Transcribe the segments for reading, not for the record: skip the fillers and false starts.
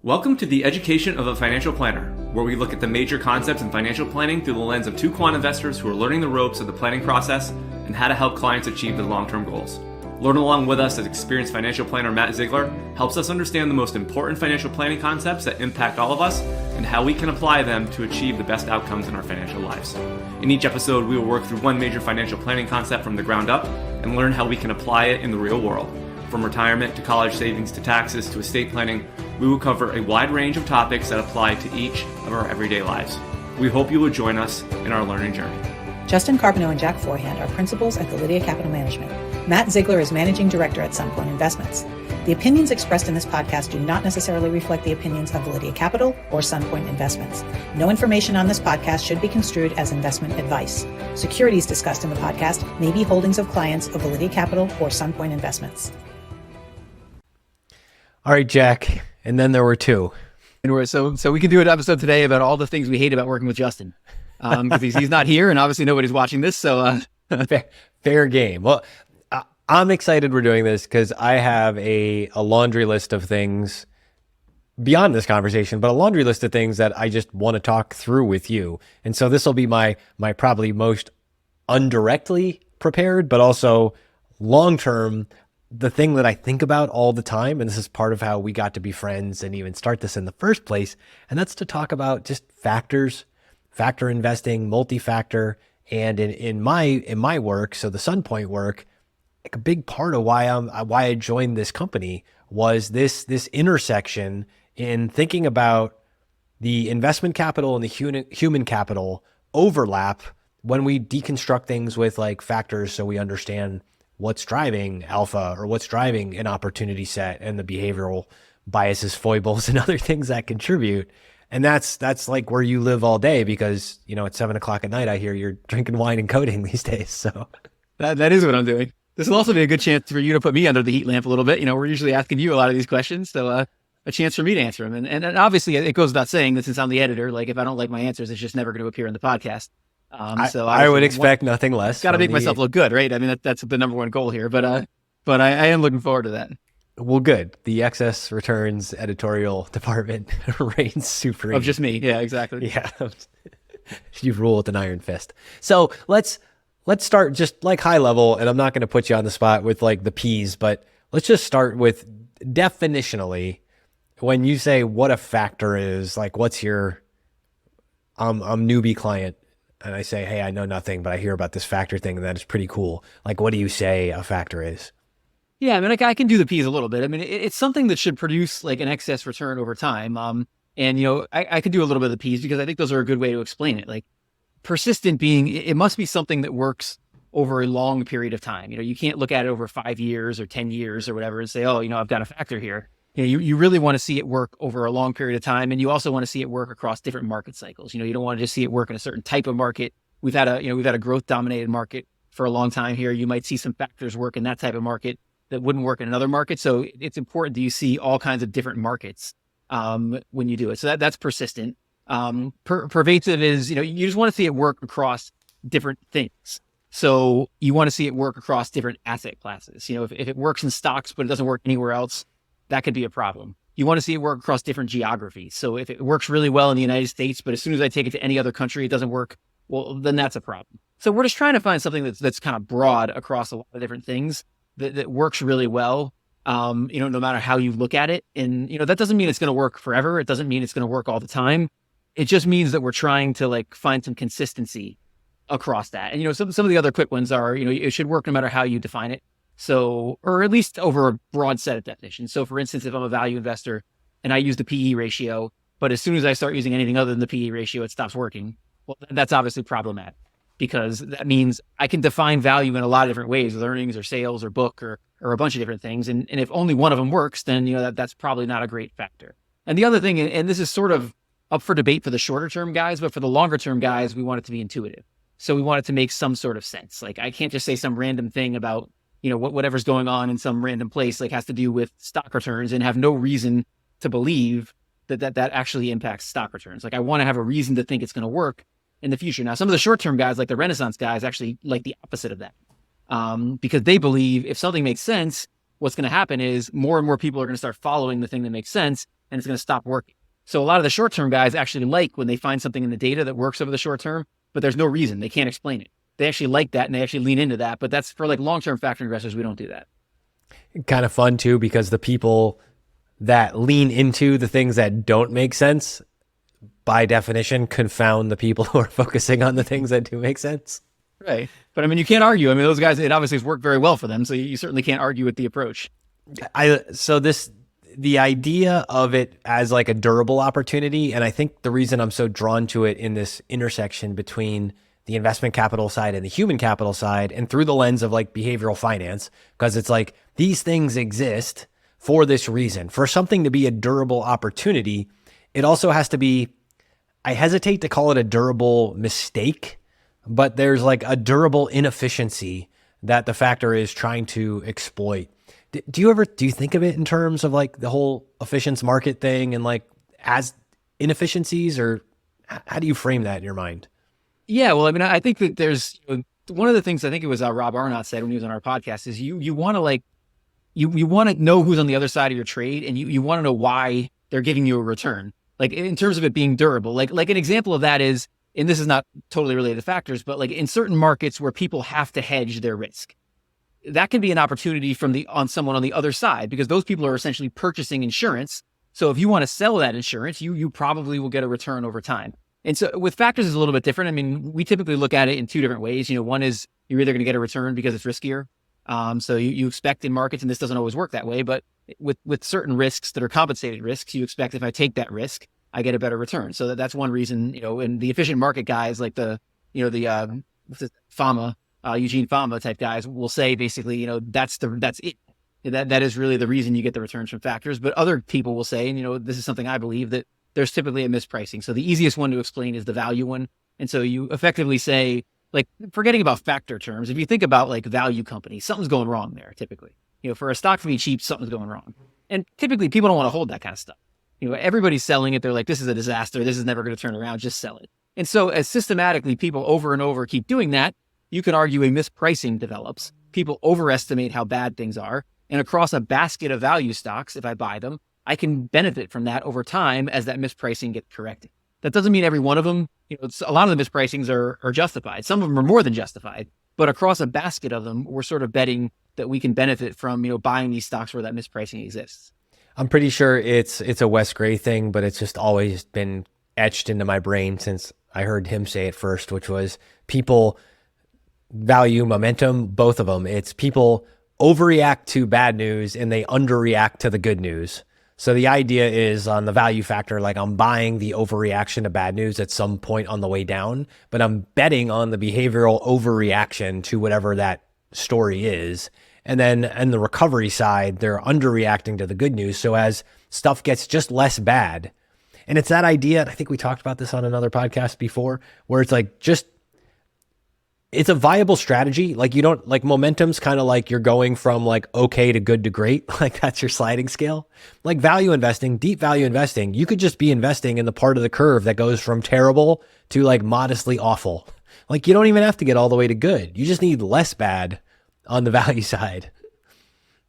Welcome to the Education of a Financial Planner, where we look at the major concepts in financial planning through the lens of two quant investors who are learning the ropes of the planning process and how to help clients achieve their long-term goals. Learn along with us as experienced financial planner Matt Ziegler helps us understand the most important financial planning concepts that impact all of us and how we can apply them to achieve the best outcomes in our financial lives. In each episode, we will work through one major financial planning concept from the ground up and learn how we can apply it in the real world. From retirement to college savings to taxes to estate planning, we will cover a wide range of topics that apply to each of our everyday lives. We hope you will join us in our learning journey. Justin Carbonneau and Jack Forehand are principals at Validity Capital Management. Matt Ziegler is managing director at Sunpoint Investments. The opinions expressed in this podcast do not necessarily reflect the opinions of Validity Capital or Sunpoint Investments. No information on this podcast should be construed as investment advice. Securities discussed in the podcast may be holdings of clients of Validity Capital or Sunpoint Investments. All right, Jack. And then there were two. And so we can do an episode today about all the things we hate about working with Justin. Because he's not here and obviously nobody's watching this. So fair game. Well, I'm excited we're doing this because I have a laundry list of things beyond this conversation, but a laundry list of things that I just want to talk through with you. And so this will be my probably most indirectly prepared, but also long-term, the thing that I think about all the time, and this is part of how we got to be friends and even start this in the first place, and that's to talk about just factors, factor investing, multi-factor, and in my work, so the Sunpoint work, like a big part of why I joined this company was this intersection in thinking about the investment capital and the human capital overlap when we deconstruct things with like factors, so we understand what's driving alpha or what's driving an opportunity set and the behavioral biases, foibles, and other things that contribute. And that's like where you live all day because, you know, at 7 o'clock at night, I hear you're drinking wine and coding these days. So that is what I'm doing. This will also be a good chance for you to put me under the heat lamp a little bit. You know, we're usually asking you a lot of these questions. So a chance for me to answer them. And obviously it goes without saying that since I'm the editor, like if I don't like my answers, it's just never going to appear in the podcast. So I would expect nothing less. Got to make myself look good, right? I mean, that's the number one goal here, but I am looking forward to that. Well, good. The excess returns editorial department reigns supreme. Of just me. Yeah, exactly. Yeah. You rule with an iron fist. So let's start just like high level, and I'm not going to put you on the spot with like the P's, but let's just start with definitionally, when you say what a factor is, like what's your, I'm newbie client, and I say, hey, I know nothing, but I hear about this factor thing, and that is pretty cool. Like, what do you say a factor is? Yeah, I mean, like I can do the P's a little bit. I mean, it's something that should produce like an excess return over time. And, you know, I could do a little bit of the P's because I think those are a good way to explain it. Like persistent being, it must be something that works over a long period of time. You know, you can't look at it over 5 years or 10 years or whatever and say, oh, you know, I've got a factor here. You know, you really want to see it work over a long period of time. And you also want to see it work across different market cycles. You know, you don't want to just see it work in a certain type of market. We've had a growth dominated market for a long time here. You might see some factors work in that type of market that wouldn't work in another market. So it's important that you see all kinds of different markets when you do it. So that's persistent. Pervasive is, you know, you just want to see it work across different things. So you want to see it work across different asset classes. You know, if it works in stocks, but it doesn't work anywhere else, that could be a problem. You want to see it work across different geographies. So if it works really well in the United States, but as soon as I take it to any other country, it doesn't work, well, then that's a problem. So we're just trying to find something that's kind of broad across a lot of different things that works really well, you know, no matter how you look at it. And, you know, that doesn't mean it's going to work forever. It doesn't mean it's going to work all the time. It just means that we're trying to like find some consistency across that. And, you know, some of the other quick ones are, you know, it should work no matter how you define it. So, or at least over a broad set of definitions. So for instance, if I'm a value investor and I use the PE ratio, but as soon as I start using anything other than the PE ratio, it stops working. Well, that's obviously problematic because that means I can define value in a lot of different ways with earnings or sales or book or a bunch of different things. And if only one of them works, then, you know, that's probably not a great factor. And the other thing, and this is sort of up for debate for the shorter term guys, but for the longer term guys, we want it to be intuitive. So we want it to make some sort of sense. Like I can't just say some random thing about, you know, whatever's going on in some random place, like has to do with stock returns and have no reason to believe that actually impacts stock returns. Like I want to have a reason to think it's going to work in the future. Now, some of the short-term guys, like the Renaissance guys, actually like the opposite of that because they believe if something makes sense, what's going to happen is more and more people are going to start following the thing that makes sense. and it's going to stop working. So a lot of the short-term guys actually like when they find something in the data that works over the short term, but there's no reason. They can't explain it. They actually like that and they actually lean into that. But that's for like long-term factor investors, we don't do that. Kind of fun too, because the people that lean into the things that don't make sense, by definition, confound the people who are focusing on the things that do make sense. Right. But I mean, you can't argue. I mean, those guys, it obviously has worked very well for them. So you certainly can't argue with the approach. The idea of it as like a durable opportunity, and I think the reason I'm so drawn to it in this intersection between the investment capital side and the human capital side, and through the lens of like behavioral finance, because it's like these things exist for this reason. For something to be a durable opportunity, it also has to be, I hesitate to call it a durable mistake, but there's like a durable inefficiency that the factor is trying to exploit. Do you think of it in terms of like the whole efficiency market thing and like as inefficiencies, or how do you frame that in your mind? Yeah, well, I mean, I think that there's one of the things I think it was Rob Arnott said when he was on our podcast is you want to like, you want to know who's on the other side of your trade, and you want to know why they're giving you a return. Like in terms of it being durable, like an example of that is, and this is not totally related to factors, but like in certain markets where people have to hedge their risk, that can be an opportunity on someone on the other side, because those people are essentially purchasing insurance. So if you want to sell that insurance, you probably will get a return over time. And so with factors, it's a little bit different. I mean, we typically look at it in two different ways. One is you're either going to get a return because it's riskier. So you expect in markets, and this doesn't always work that way, but with certain risks that are compensated risks, you expect if I take that risk, I get a better return. So that's one reason, and the efficient market guys like Fama, Eugene Fama type guys will say basically, that's it. That is really the reason you get the returns from factors. But other people will say, and this is something I believe, that there's typically a mispricing. So the easiest one to explain is the value one. And so you effectively say, like, forgetting about factor terms, if you think about like value companies, something's going wrong there typically. For a stock to be cheap, something's going wrong. And typically people don't want to hold that kind of stuff. Everybody's selling it. They're like, this is a disaster. This is never going to turn around. Just sell it. And so as systematically people over and over keep doing that, you can argue a mispricing develops. People overestimate how bad things are. And across a basket of value stocks, if I buy them, I can benefit from that over time as that mispricing gets corrected. That doesn't mean every one of them, a lot of the mispricings are justified. Some of them are more than justified, but across a basket of them, we're sort of betting that we can benefit from, buying these stocks where that mispricing exists. I'm pretty sure it's a Wes Gray thing, but it's just always been etched into my brain since I heard him say it first, which was people value momentum, both of them. It's people overreact to bad news and they underreact to the good news. So the idea is on the value factor, like I'm buying the overreaction to bad news at some point on the way down, but I'm betting on the behavioral overreaction to whatever that story is. And then on the recovery side, they're underreacting to the good news. So as stuff gets just less bad, and it's that idea, and I think we talked about this on another podcast before, where it's like it's a viable strategy. Like you don't, like momentum's kind of like you're going from like okay to good to great. Like that's your sliding scale. Like value investing, deep value investing, you could just be investing in the part of the curve that goes from terrible to like modestly awful. Like you don't even have to get all the way to good. You just need less bad on the value side.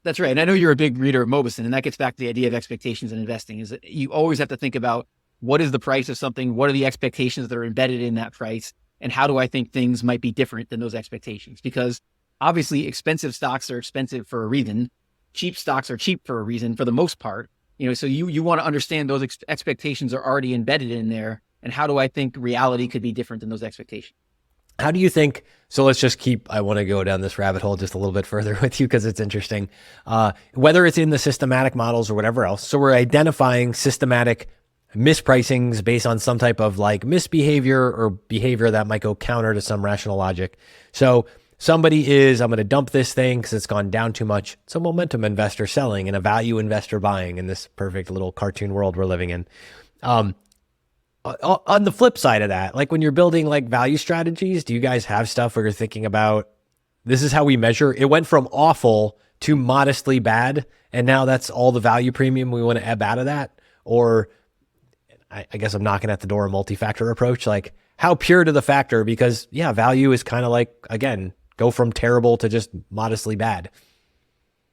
That's right. And I know you're a big reader of Mobison, and that gets back to the idea of expectations in investing, is that you always have to think about what is the price of something? What are the expectations that are embedded in that price? And how do I think things might be different than those expectations? Because obviously expensive stocks are expensive for a reason. Cheap stocks are cheap for a reason for the most part. So you want to understand those expectations are already embedded in there. And how do I think reality could be different than those expectations? How do you think, so let's just I want to go down this rabbit hole just a little bit further with you because it's interesting. Whether it's in the systematic models or whatever else. So we're identifying systematic mispricings based on some type of like misbehavior or behavior that might go counter to some rational logic. So somebody is, I'm going to dump this thing because it's gone down too much. It's a momentum investor selling and a value investor buying in this perfect little cartoon world we're living in. On the flip side of that, like when you're building like value strategies, do you guys have stuff where you're thinking about, this is how we measure? It went from awful to modestly bad, and now that's all the value premium we want to ebb out of that? Or I guess I'm knocking at the door, a multi-factor approach, like how pure to the factor? Because yeah, value is kind of like, again, go from terrible to just modestly bad.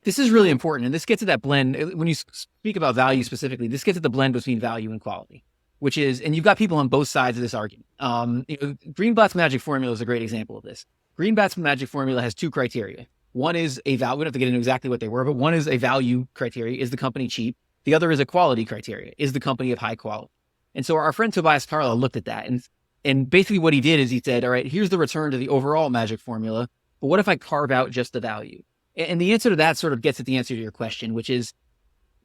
This is really important. And this gets at that blend. When you speak about value specifically, this gets at the blend between value and quality, which is, and you've got people on both sides of this argument. Greenblatt's magic formula is a great example of this. Greenblatt's magic formula has two criteria. One is a value, we don't have to get into exactly what they were, but one is a value criteria. Is the company cheap? The other is a quality criteria. Is the company of high quality? And so our friend Tobias Carlisle looked at that. And basically what he did is he said, all right, here's the return to the overall magic formula. But what if I carve out just the value? And the answer to that sort of gets at the answer to your question, which is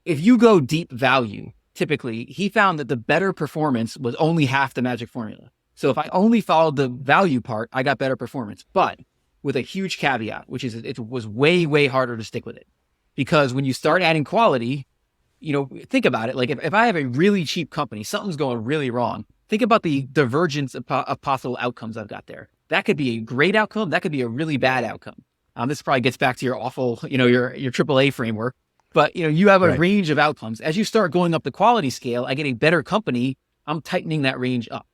if you go deep value, typically he found that the better performance was only half the magic formula. So if I only followed the value part, I got better performance, but with a huge caveat, which is it was way, way harder to stick with it. Because when you start adding quality, think about it. Like if I have a really cheap company, something's going really wrong. Think about the divergence of possible outcomes I've got there. That could be a great outcome. That could be a really bad outcome. This probably gets back to your awful, your AAA framework, but you have a range of outcomes. As you start going up the quality scale, I get a better company. I'm tightening that range up.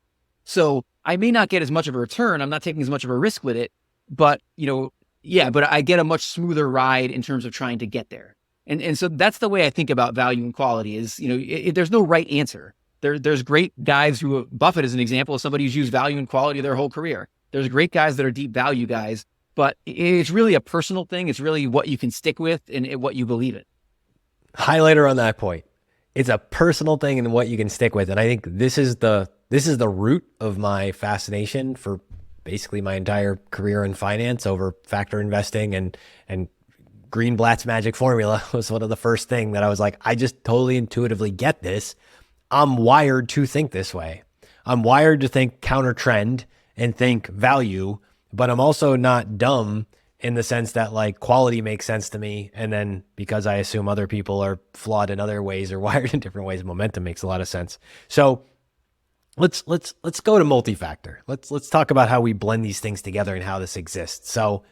So I may not get as much of a return. I'm not taking as much of a risk with it, but but I get a much smoother ride in terms of trying to get there. And so that's the way I think about value and quality is, there's no right answer. There's great guys who, Buffett is an example of somebody who's used value and quality their whole career. There's great guys that are deep value guys, but it's really a personal thing. It's really what you can stick with and what you believe in. Highlighter on that point. It's a personal thing and what you can stick with. And I think this is the root of my fascination for basically my entire career in finance over factor investing, and Greenblatt's magic formula was one of the first thing that I was like, I just totally intuitively get this. I'm wired to think this way. I'm wired to think counter trend and think value, but I'm also not dumb in the sense that like quality makes sense to me. And then because I assume other people are flawed in other ways or wired in different ways, momentum makes a lot of sense. So let's go to multi-factor. Let's talk about how we blend these things together and how this exists. So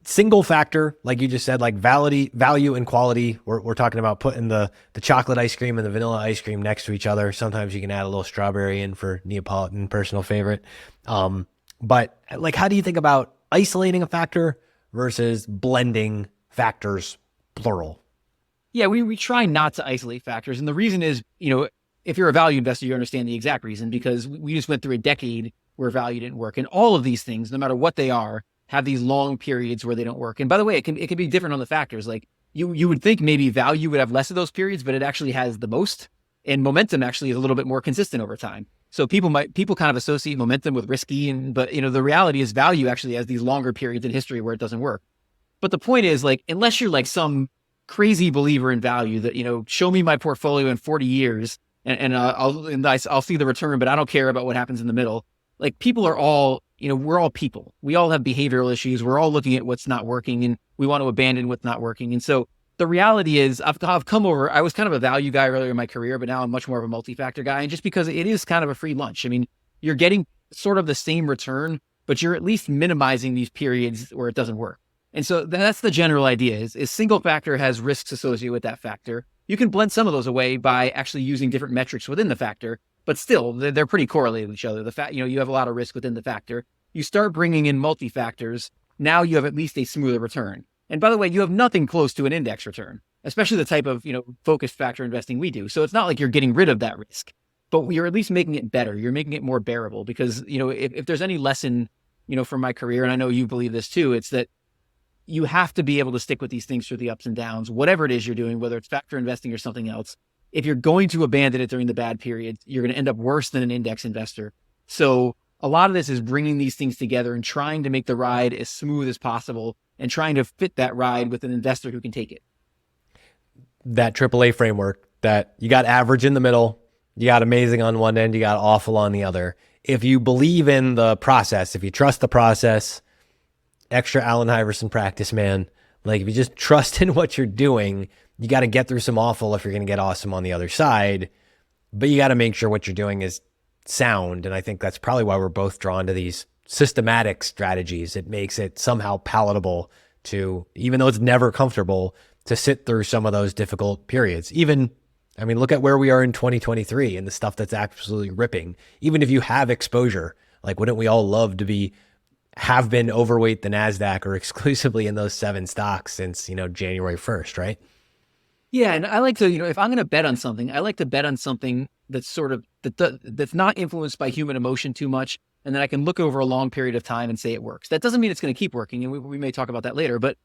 single factor, like you just said, like value and quality. We're talking about putting the chocolate ice cream and the vanilla ice cream next to each other. Sometimes you can add a little strawberry in for Neapolitan, personal favorite. But like, how do you think about isolating a factor versus blending factors, plural? Yeah, we try not to isolate factors. And the reason is, if you're a value investor, you understand the exact reason, because we just went through a decade where value didn't work. And all of these things, no matter what they are, have these long periods where they don't work. And by the way, it can be different on the factors. Like you would think maybe value would have less of those periods, but it actually has the most. And momentum actually is a little bit more consistent over time. So people kind of associate momentum with risky, but the reality is value actually has these longer periods in history where it doesn't work. But the point is, like, unless you're like some crazy believer in value that, show me my portfolio in 40 years and I'll see the return, but I don't care about what happens in the middle. Like, people are all, we're all people. We all have behavioral issues. We're all looking at what's not working and we want to abandon what's not working. And so the reality is I was kind of a value guy earlier in my career, but now I'm much more of a multi-factor guy. And just because it is kind of a free lunch. I mean, you're getting sort of the same return, but you're at least minimizing these periods where it doesn't work. And so that's the general idea is single factor has risks associated with that factor. You can blend some of those away by actually using different metrics within the factor, but still they're pretty correlated with each other. The fact, you have a lot of risk within the factor. You start bringing in multi-factors. Now you have at least a smoother return. And by the way, you have nothing close to an index return, especially the type of, focused factor investing we do. So it's not like you're getting rid of that risk, but you're at least making it better. You're making it more bearable because, if there's any lesson, from my career, and I know you believe this too, it's that you have to be able to stick with these things through the ups and downs, whatever it is you're doing, whether it's factor investing or something else. If you're going to abandon it during the bad periods, you're going to end up worse than an index investor. So a lot of this is bringing these things together and trying to make the ride as smooth as possible and trying to fit that ride with an investor who can take it. That AAA framework that you got average in the middle, you got amazing on one end, you got awful on the other. If you believe in the process, if you trust the process, extra Allen Iverson practice, man. Like, if you just trust in what you're doing, you got to get through some awful if you're going to get awesome on the other side, but you got to make sure what you're doing is sound. And I think that's probably why we're both drawn to these systematic strategies. It makes it somehow palatable to, even though it's never comfortable, to sit through some of those difficult periods. Look at where we are in 2023 and the stuff that's absolutely ripping. Even if you have exposure, like, wouldn't we all love to be have been overweight the NASDAQ or exclusively in those 7 stocks since, January 1st, right? Yeah, and I like to, if I'm going to bet on something, I like to bet on something that's sort of that's not influenced by human emotion too much, and then I can look over a long period of time and say it works. That doesn't mean it's going to keep working, and we may talk about that later. But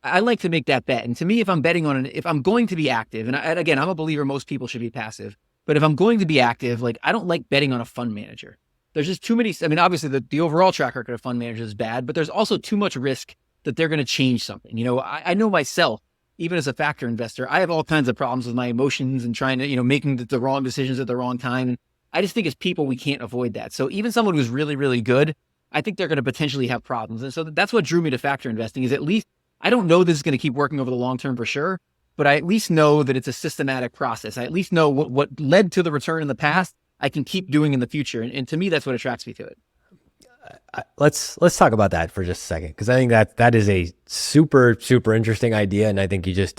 I like to make that bet. And to me, if I'm betting on if I'm going to be active, and again, I'm a believer most people should be passive, but if I'm going to be active, like I don't like betting on a fund manager. There's just too many. I mean, obviously the overall track record of fund managers is bad, but there's also too much risk that they're going to change something. I know myself. Even as a factor investor, I have all kinds of problems with my emotions and trying to, making the wrong decisions at the wrong time. And I just think as people, we can't avoid that. So even someone who's really, really good, I think they're going to potentially have problems. And so that's what drew me to factor investing is at least, I don't know this is going to keep working over the long term for sure, but I at least know that it's a systematic process. I at least know what led to the return in the past, I can keep doing in the future. And to me, that's what attracts me to it. Let's talk about that for just a second, because I think that is a super, super interesting idea. And I think this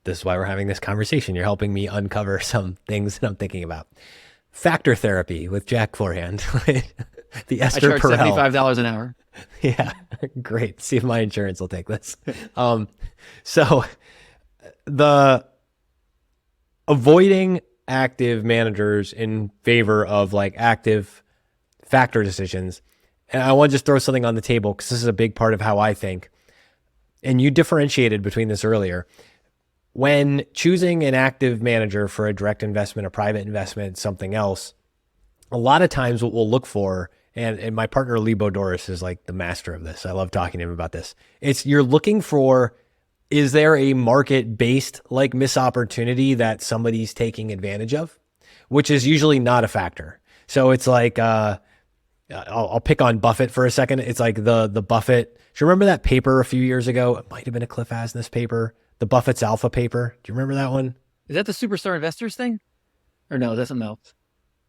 is why we're having this conversation. You're helping me uncover some things that I'm thinking about. Factor therapy with Jack Forehand, the Esther I charge Perel. $75 an hour. Yeah, great. See if my insurance will take this. So the avoiding active managers in favor of like active factor decisions. And I want to just throw something on the table because this is a big part of how I think. And you differentiated between this earlier. When choosing an active manager for a direct investment, a private investment, something else, a lot of times what we'll look for, and my partner Lee Bodoris is like the master of this. I love talking to him about this. It's you're looking for, is there a market-based like miss opportunity that somebody's taking advantage of? Which is usually not a factor. So it's like, I'll pick on Buffett for a second. It's like the Buffett. Do you remember that paper a few years ago? It might have been a Cliff Asness paper, the Buffett's Alpha paper. Do you remember that one? Is that the Superstar Investors thing? Or no, that's something else.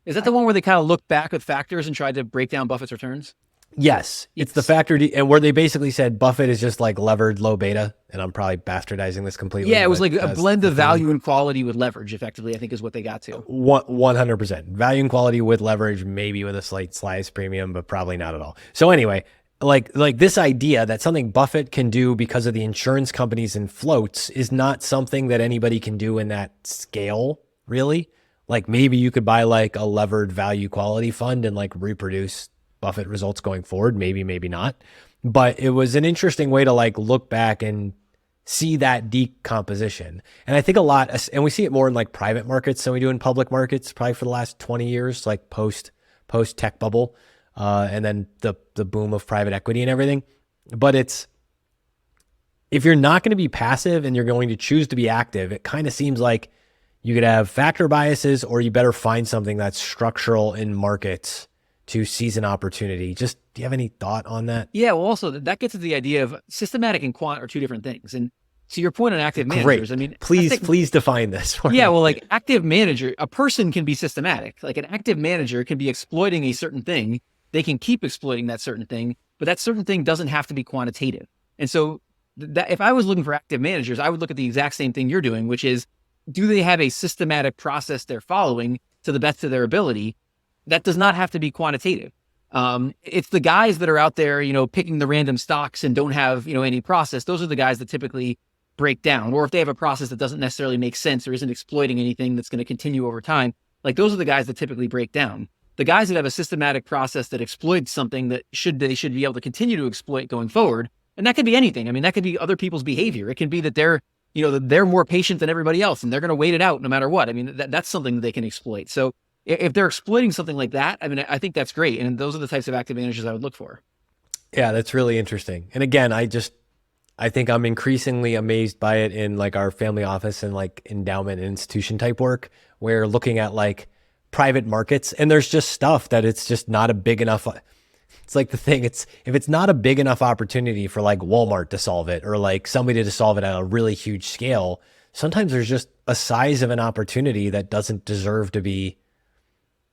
Is that the one where they kind of looked back at factors and tried to break down Buffett's returns? Yes, it's the factor, and where they basically said Buffett is just like levered low beta, and I'm probably bastardizing this completely. Yeah, it was like a blend of value and quality with leverage, effectively, I think is what they got to. 100%. Value and quality with leverage, maybe with a slight slice premium, but probably not at all. So anyway, like this idea that something Buffett can do because of the insurance companies and floats is not something that anybody can do in that scale, really. Like maybe you could buy like a levered value quality fund and like reproduce Buffett results going forward, maybe not. But it was an interesting way to like look back and see that decomposition. And I think a lot, and we see it more in like private markets than we do in public markets, probably for the last 20 years, like post tech bubble, and then the boom of private equity and everything. But it's, if you're not going to be passive and you're going to choose to be active, it kind of seems like you could have factor biases, or you better find something that's structural in markets to seize an opportunity. Just, do you have any thought on that? Yeah, well, also that gets to the idea of systematic and quant are two different things. And to your point on active managers, Great. I mean, please define this. Yeah, well, like active manager, a person can be systematic. Like an active manager can be exploiting a certain thing. They can keep exploiting that certain thing, but that certain thing doesn't have to be quantitative. And so if I was looking for active managers, I would look at the exact same thing you're doing, which is, do they have a systematic process they're following to the best of their ability? That does not have to be quantitative. It's the guys that are out there, picking the random stocks and don't have, any process. Those are the guys that typically break down. Or if they have a process that doesn't necessarily make sense or isn't exploiting anything that's going to continue over time, like those are the guys that typically break down. The guys that have a systematic process that exploits something that they should be able to continue to exploit going forward. And that could be anything. I mean, that could be other people's behavior. It can be that they're more patient than everybody else and they're going to wait it out no matter what. I mean, that's something that they can exploit. So if they're exploiting something like that, I mean, I think that's great. And those are the types of active managers I would look for. Yeah, that's really interesting. And again, I think I'm increasingly amazed by it in like our family office and like endowment and institution type work, where looking at like private markets, and there's just stuff that it's just not a big enough. It's like the thing, if it's not a big enough opportunity for like Walmart to solve it, or like somebody to solve it at a really huge scale, sometimes there's just a size of an opportunity that doesn't deserve to be,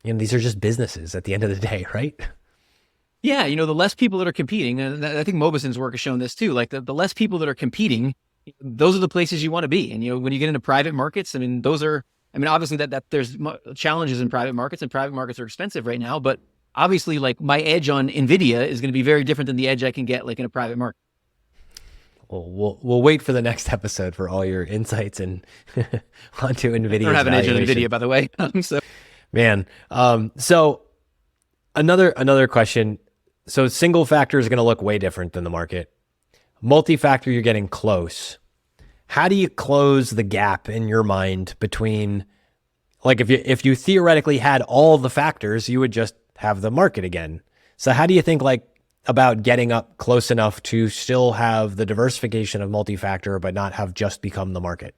these are just businesses at the end of the day, right? Yeah, the less people that are competing, and I think Mobison's work has shown this too, like the less people that are competing, those are the places you want to be. And, when you get into private markets, I mean, obviously that there's challenges in private markets, and private markets are expensive right now, but obviously like my edge on NVIDIA is going to be very different than the edge I can get like in a private market. Well, we'll wait for the next episode for all your insights and onto NVIDIA's I don't have an edge on valuation. NVIDIA, by the way. So Man. So another question. So single factor is going to look way different than the market. Multi-factor, you're getting close. How do you close the gap in your mind between, like if you theoretically had all the factors, you would just have the market again. So how do you think like about getting up close enough to still have the diversification of multi-factor, but not have just become the market?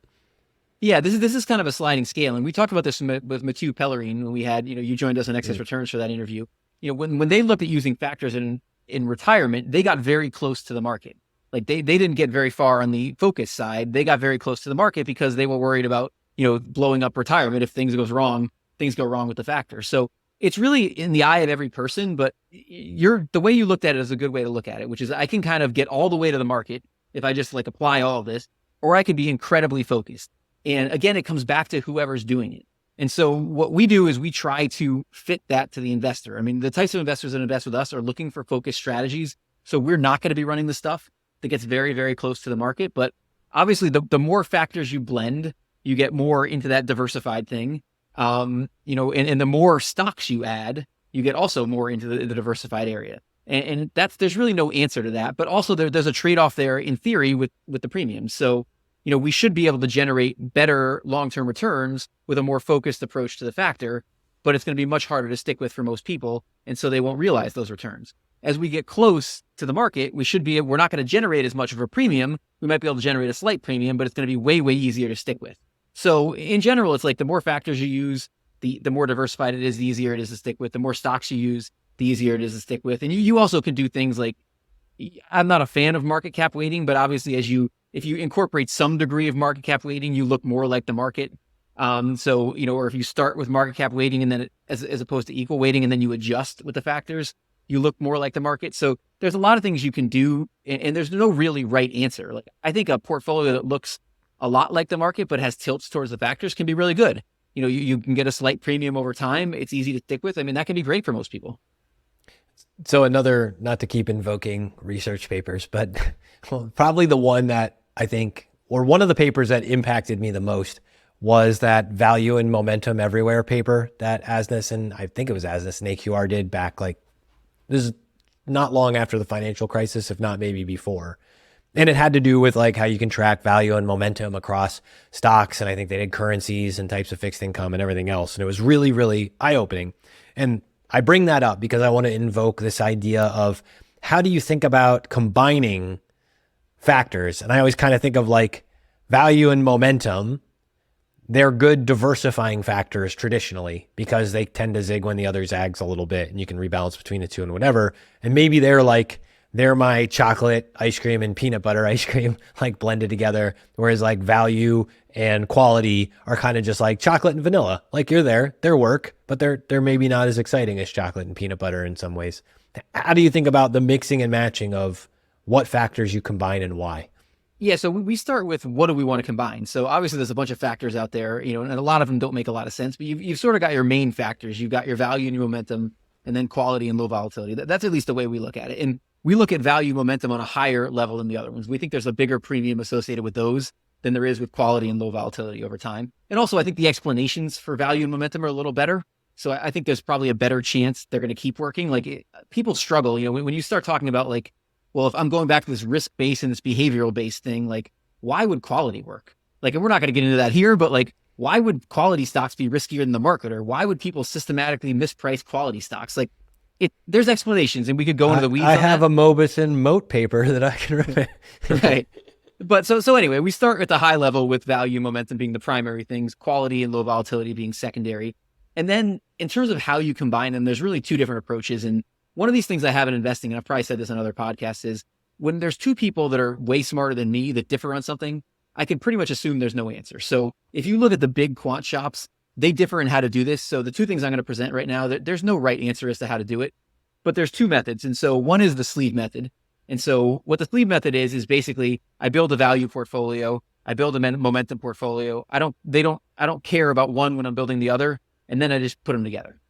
yeah, this is kind of a sliding scale. And we talked about this with Mathieu Pellerine when we had, you joined us on Excess Returns for that interview. When they looked at using factors in retirement, they got very close to the market. Like they didn't get very far on the focus side. They got very close to the market because they were worried about, blowing up retirement. If things go wrong with the factor. So it's really in the eye of every person, but the way you looked at it is a good way to look at it, which is I can kind of get all the way to the market if I just like apply all of this, or I could be incredibly focused. And again, it comes back to whoever's doing it. And so what we do is we try to fit that to the investor. I mean, the types of investors that invest with us are looking for focused strategies. So we're not going to be running the stuff that gets very, very close to the market. But obviously, the more factors you blend, you get more into that diversified thing. And the more stocks you add, you get also more into the diversified area. And there's really no answer to that. But also there's a trade-off there in theory with the premiums. So, we should be able to generate better long-term returns with a more focused approach to the factor, but it's going to be much harder to stick with for most people. And so they won't realize those returns. As we get close to the market, we're not going to generate as much of a premium. We might be able to generate a slight premium, but it's going to be way, way easier to stick with. So in general, it's like the more factors you use, the more diversified it is, the easier it is to stick with. The more stocks you use, the easier it is to stick with. And you also can do things like, I'm not a fan of market cap weighting, but obviously if you incorporate some degree of market cap weighting, you look more like the market. Or if you start with market cap weighting and then as opposed to equal weighting, and then you adjust with the factors, you look more like the market. So there's a lot of things you can do, and there's no really right answer. Like I think a portfolio that looks a lot like the market but has tilts towards the factors can be really good. You can get a slight premium over time. It's easy to stick with. I mean, that can be great for most people. So another, not to keep invoking research papers, but probably the one that I think, or one of the papers that impacted me the most was that Value and Momentum Everywhere paper that Asness and I think it was Asness and AQR did back this is not long after the financial crisis, if not maybe before. And it had to do with like how you can track value and momentum across stocks. And I think they did currencies and types of fixed income and everything else. And it was really, really eye-opening. And I bring that up because I want to invoke this idea of how do you think about combining factors? And I always kind of think of like value and momentum. They're good diversifying factors traditionally because they tend to zig when the other zags a little bit and you can rebalance between the two and whatever. And maybe they're my chocolate ice cream and peanut butter ice cream, like blended together. Whereas like value and quality are kind of just like chocolate and vanilla. Like they're work, but they're maybe not as exciting as chocolate and peanut butter in some ways. How do you think about the mixing and matching of what factors you combine and why? Yeah, so we start with what do we want to combine? So obviously there's a bunch of factors out there, and a lot of them don't make a lot of sense, but you've sort of got your main factors. You've got your value and your momentum, and then quality and low volatility. That's at least the way we look at it. And we look at value momentum on a higher level than the other ones. We think there's a bigger premium associated with those than there is with quality and low volatility over time. And also I think the explanations for value and momentum are a little better. So I think there's probably a better chance they're going to keep working. People struggle, when you start talking about like, well, if I'm going back to this risk-based and this behavioral-based thing, like why would quality work? Like, and we're not going to get into that here, but like, why would quality stocks be riskier than the market? Or why would people systematically misprice quality stocks? Like there's explanations and we could go into the weeds. I have a Mobus and Moat paper that I can read. Right. But so anyway, we start at the high level with value momentum being the primary things, quality and low volatility being secondary. And then in terms of how you combine them, there's really two different approaches. And one of these things I have in investing, and I've probably said this on other podcasts, is when there's two people that are way smarter than me that differ on something, I can pretty much assume there's no answer. So if you look at the big quant shops, they differ in how to do this. So the two things I'm going to present right now, there's no right answer as to how to do it, but there's two methods. And so one is the sleeve method. And so what the sleeve method is basically I build a value portfolio, I build a momentum portfolio. I don't care about one when I'm building the other, and then I just put them together.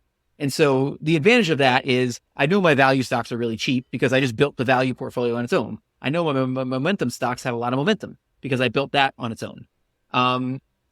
And so the advantage of that is I know my value stocks are really cheap because I just built the value portfolio on its own. I know my momentum stocks have a lot of momentum because I built that on its own.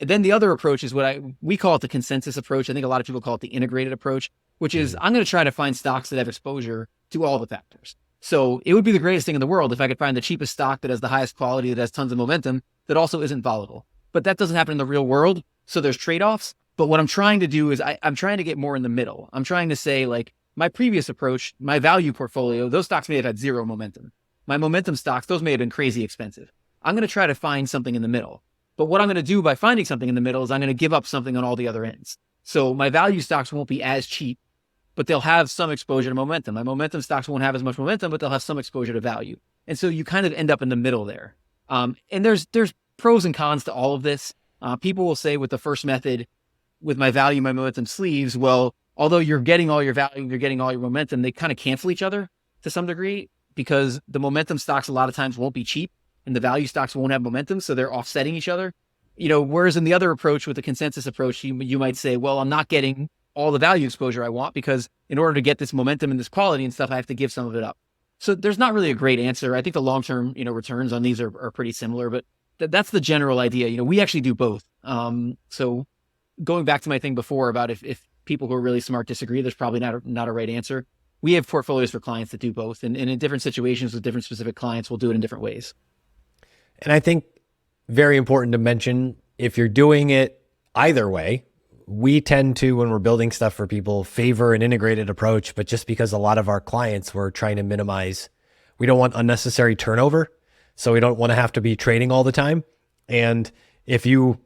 Then the other approach is we call it the consensus approach. I think a lot of people call it the integrated approach, which is I'm going to try to find stocks that have exposure to all the factors. So it would be the greatest thing in the world if I could find the cheapest stock that has the highest quality, that has tons of momentum, that also isn't volatile. But that doesn't happen in the real world. So there's trade-offs. But what I'm trying to do is I'm trying to get more in the middle. I'm trying to say, like, my previous approach, my value portfolio, those stocks may have had zero momentum. My momentum stocks, those may have been crazy expensive. I'm going to try to find something in the middle. But what I'm going to do by finding something in the middle is I'm going to give up something on all the other ends. So my value stocks won't be as cheap, but they'll have some exposure to momentum. My momentum stocks won't have as much momentum, but they'll have some exposure to value. And so you kind of end up in the middle there. And there's pros and cons to all of this. People will say with the first method, with my value, my momentum sleeves, well, although you're getting all your value, you're getting all your momentum, they kind of cancel each other to some degree because the momentum stocks a lot of times won't be cheap and the value stocks won't have momentum. So they're offsetting each other. Whereas in the other approach with the consensus approach, you might say, well, I'm not getting all the value exposure I want because in order to get this momentum and this quality and stuff, I have to give some of it up. So there's not really a great answer. I think the long-term, returns on these are pretty similar, but that's the general idea. We actually do both. So going back to my thing before about if people who are really smart disagree, there's probably not a right answer. We have portfolios for clients that do both. And in different situations with different specific clients, we'll do it in different ways. And I think very important to mention, if you're doing it either way, we tend to, when we're building stuff for people, favor an integrated approach. But just because a lot of our clients we're trying to minimize, we don't want unnecessary turnover. So we don't want to have to be trading all the time. And if you,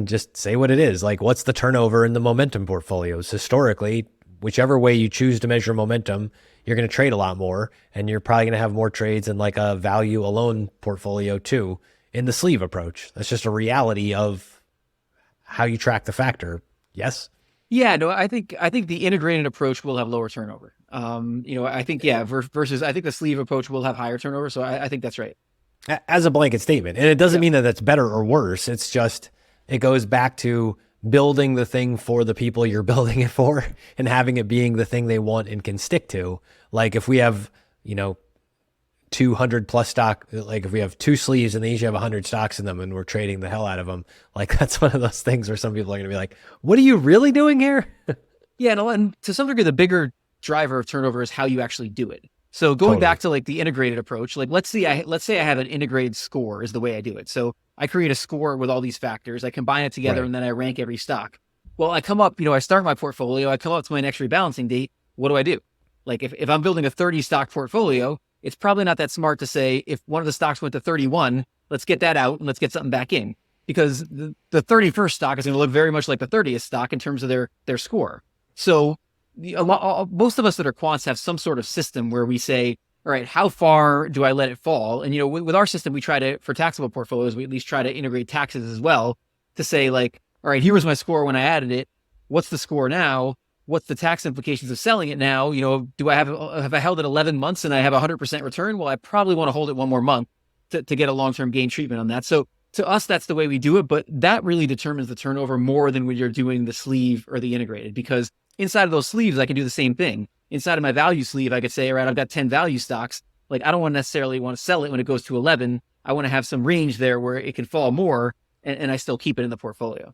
just say what it is. Like, what's the turnover in the momentum portfolios? Historically, whichever way you choose to measure momentum, you're going to trade a lot more. And you're probably going to have more trades in like a value alone portfolio too, in the sleeve approach. That's just a reality of how you track the factor. Yes? Yeah, no, I think the integrated approach will have lower turnover. I think, versus I think the sleeve approach will have higher turnover. So I think that's right. As a blanket statement. And it doesn't mean that that's better or worse. It's just, it goes back to building the thing for the people you're building it for and having it being the thing they want and can stick to. Like if we have, 200 plus stock, like if we have two sleeves and they each have 100 stocks in them and we're trading the hell out of them, like that's one of those things where some people are going to be like, what are you really doing here? Yeah. No, and to some degree, the bigger driver of turnover is how you actually do it. So going back to like the integrated approach, like let's say I have an integrated score is the way I do it. So I create a score with all these factors. I combine it together and then I rank every stock. Well, I come up, I start my portfolio. I come up to my next rebalancing date. What do? Like if I'm building a 30 stock portfolio, it's probably not that smart to say if one of the stocks went to 31, let's get that out and let's get something back in, because the 31st stock is going to look very much like the 30th stock in terms of their score. So most of us that are quants have some sort of system where we say, all right, how far do I let it fall? And, with our system, we try to, for taxable portfolios, we at least try to integrate taxes as well to say like, all right, here was my score when I added it. What's the score now? What's the tax implications of selling it now? Do I have I held it 11 months and I have 100% return? Well, I probably want to hold it one more month to get a long-term gain treatment on that. So to us, that's the way we do it. But that really determines the turnover more than when you're doing the sleeve or the integrated, because inside of those sleeves, I can do the same thing. Inside of my value sleeve, I could say, all right, I've got 10 value stocks. Like, I don't necessarily want to sell it when it goes to 11. I want to have some range there where it can fall more and I still keep it in the portfolio.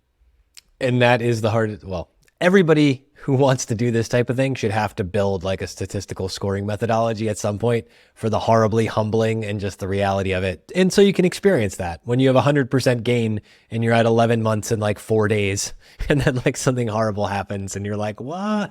And that is the hardest. Well, everybody who wants to do this type of thing should have to build like a statistical scoring methodology at some point for the horribly humbling and just the reality of it. And so you can experience that when you have 100% gain and you're at 11 months and like 4 days and then like something horrible happens and you're like, why?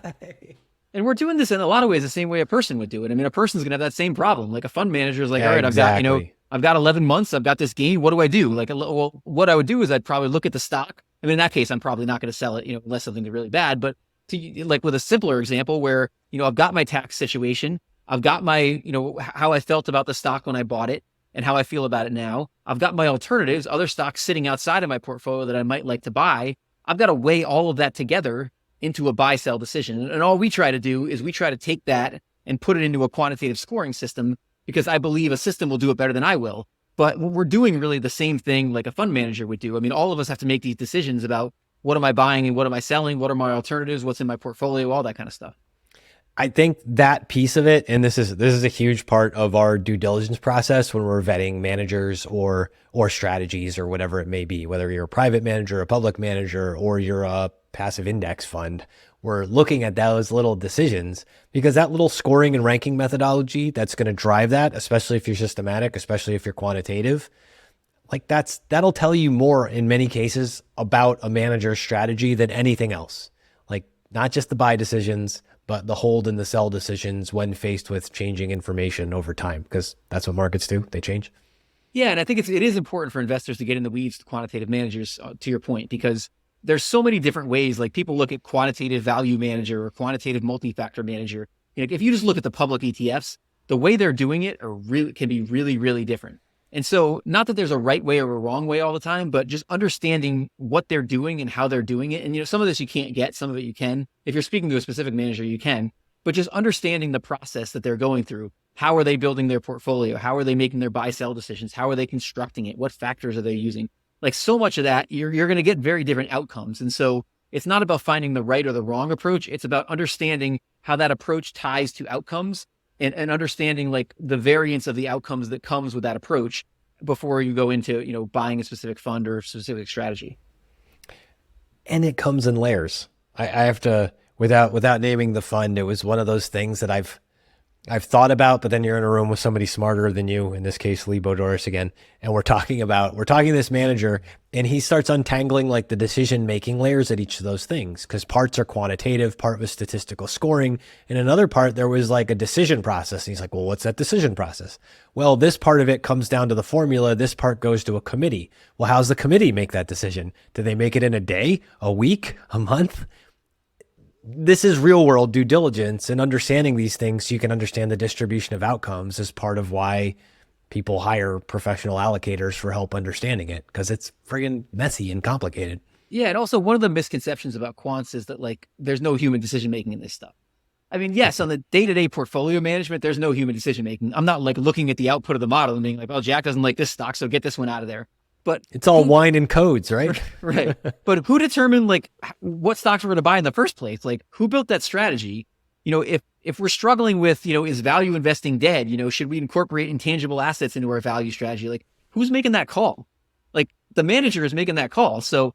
And we're doing this in a lot of ways the same way a person would do it. I mean, a person's going to have that same problem. Like a fund manager is like, all right, exactly. I've got 11 months. I've got this gain. What do I do? Like, well, what I would do is I'd probably look at the stock. I mean, in that case, I'm probably not going to sell it, unless something is really bad. But to like with a simpler example where, I've got my tax situation. I've got my, how I felt about the stock when I bought it and how I feel about it now. I've got my alternatives, other stocks sitting outside of my portfolio that I might like to buy. I've got to weigh all of that together into a buy sell decision. And all we try to do is we try to take that and put it into a quantitative scoring system, because I believe a system will do it better than I will. But we're doing really the same thing like a fund manager would do. I mean, all of us have to make these decisions about what am I buying and what am I selling? What are my alternatives? What's in my portfolio? All that kind of stuff. I think that piece of it, and this is a huge part of our due diligence process when we're vetting managers or strategies or whatever it may be, whether you're a private manager, a public manager, or you're a passive index fund. We're looking at those little decisions because that little scoring and ranking methodology that's going to drive that, especially if you're systematic, especially if you're quantitative, like that'll tell you more in many cases about a manager's strategy than anything else. Like not just the buy decisions, but the hold and the sell decisions when faced with changing information over time, because that's what markets do. They change. Yeah. And I think it is important for investors to get in the weeds to quantitative managers, to your point, because there's so many different ways. Like people look at quantitative value manager or quantitative multi-factor manager. You know, if you just look at the public ETFs, the way they're doing it can be really, really different. And so not that there's a right way or a wrong way all the time, but just understanding what they're doing and how they're doing it. And, you know, some of this you can't get, some of it you can. If you're speaking to a specific manager, you can, but just understanding the process that they're going through. How are they building their portfolio? How are they making their buy sell decisions? How are they constructing it? What factors are they using? Like so much of that, you're going to get very different outcomes. And so it's not about finding the right or the wrong approach. It's about understanding how that approach ties to outcomes and understanding like the variance of the outcomes that comes with that approach before you go into, you know, buying a specific fund or specific strategy. And it comes in layers. I have to, without naming the fund, it was one of those things that I've thought about, but then you're in a room with somebody smarter than you, in this case, Lee Bodoris again. And we're talking to this manager and he starts untangling like the decision-making layers at each of those things. Cause parts are quantitative, part was statistical scoring. And another part, there was like a decision process. And he's like, well, what's that decision process? Well, this part of it comes down to the formula. This part goes to a committee. Well, how's the committee make that decision? Do they make it in a day, a week, a month? This is real world due diligence, and understanding these things so you can understand the distribution of outcomes is part of why people hire professional allocators for help understanding it, because it's friggin' messy and complicated. Yeah. And also one of the misconceptions about quants is that like there's no human decision-making in this stuff. I mean, yes, on the day-to-day portfolio management, there's no human decision-making. I'm not like looking at the output of the model and being like, oh, Jack doesn't like this stock, so get this one out of there. But it's all wine and codes, right? Right. But who determined like what stocks we're going to buy in the first place? Like who built that strategy? You know, if we're struggling with, you know, is value investing dead? You know, should we incorporate intangible assets into our value strategy? Like who's making that call? Like the manager is making that call. So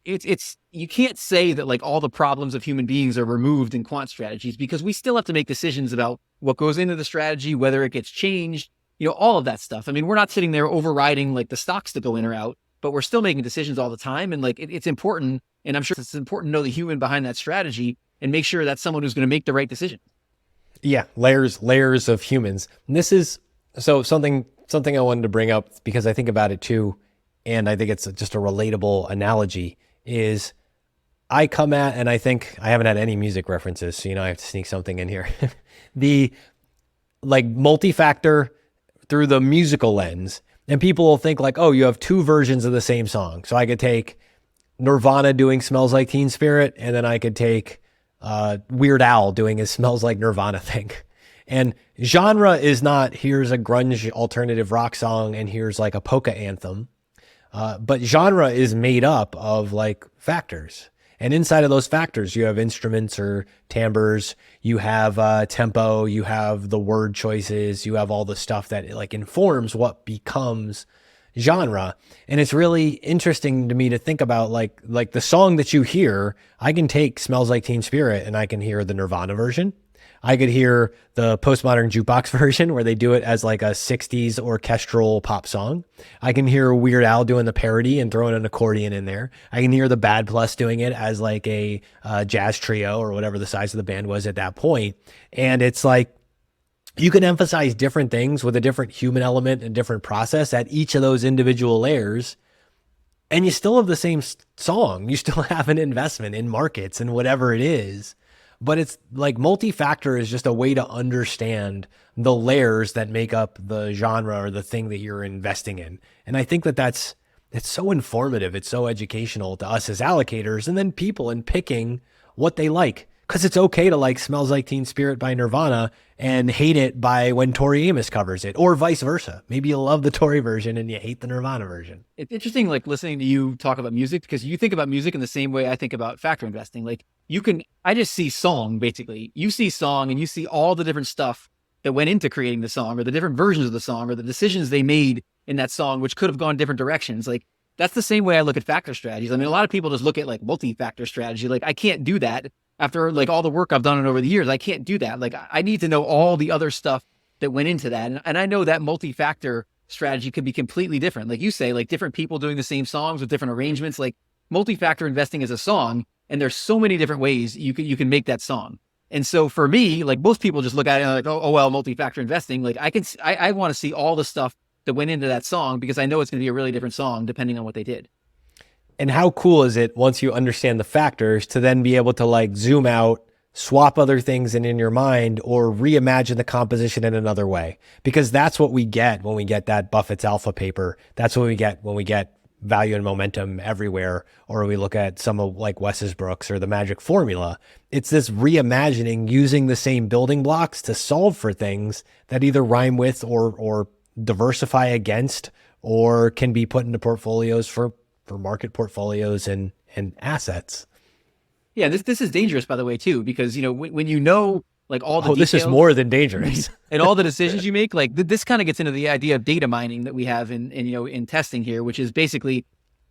it's you can't say that like all the problems of human beings are removed in quant strategies, because we still have to make decisions about what goes into the strategy, whether it gets changed, you know, all of that stuff. I mean, we're not sitting there overriding like the stocks that go in or out, but we're still making decisions all the time. And like, it's important. And I'm sure it's important to know the human behind that strategy and make sure that's someone who's going to make the right decision. Yeah. Layers of humans. And this is so something I wanted to bring up because I think about it too. And I think it's just a relatable analogy is I come at, and I think I haven't had any music references. So, you know, I have to sneak something in here. The like multi-factor through the musical lens, and people will think like, oh, you have two versions of the same song. So I could take Nirvana doing Smells Like Teen Spirit, and then I could take Weird Al doing his Smells Like Nirvana thing. And genre is not, here's a grunge alternative rock song and here's like a polka anthem. But genre is made up of like factors. And inside of those factors, you have instruments or timbres, you have tempo, you have the word choices, you have all the stuff that like informs what becomes genre. And it's really interesting to me to think about like the song that you hear. I can take Smells Like Teen Spirit and I can hear the Nirvana version. I could hear the postmodern jukebox version where they do it as like a 60s orchestral pop song. I can hear Weird Al doing the parody and throwing an accordion in there. I can hear the Bad Plus doing it as like a jazz trio or whatever the size of the band was at that point. And it's like, you can emphasize different things with a different human element and different process at each of those individual layers. And you still have the same song. You still have an investment in markets and whatever it is. But it's like multi-factor is just a way to understand the layers that make up the genre or the thing that you're investing in. And I think it's so informative. It's so educational to us as allocators and then people in picking what they like. Because it's okay to like Smells Like Teen Spirit by Nirvana and hate it by when Tori Amos covers it, or vice versa. Maybe you love the Tori version and you hate the Nirvana version. It's interesting, like listening to you talk about music, because you think about music in the same way I think about factor investing. Like I just see song, basically. You see song and you see all the different stuff that went into creating the song, or the different versions of the song, or the decisions they made in that song, which could have gone different directions. Like that's the same way I look at factor strategies. I mean, a lot of people just look at like multi-factor strategy. Like I can't do that. After like all the work I've done over the years, I can't do that. Like I need to know all the other stuff that went into that. And I know that multi-factor strategy could be completely different. Like you say, like different people doing the same songs with different arrangements. Like multi-factor investing is a song, and there's so many different ways you can make that song. And so for me, like most people just look at it and like, oh well, multi-factor investing. Like I want to see all the stuff that went into that song, because I know it's going to be a really different song depending on what they did. And how cool is it once you understand the factors to then be able to like zoom out, swap other things in your mind, or reimagine the composition in another way? Because that's what we get when we get that Buffett's Alpha paper. That's what we get when we get Value and Momentum Everywhere, or we look at some of like Wes's Brooks or the Magic Formula. It's this reimagining using the same building blocks to solve for things that either rhyme with or diversify against, or can be put into portfolios for market portfolios and assets. Yeah, this is dangerous, by the way, too, because, you know, when you know, like all the details, this is more than dangerous. And all the decisions you make, like this kind of gets into the idea of data mining that we have in testing here, which is basically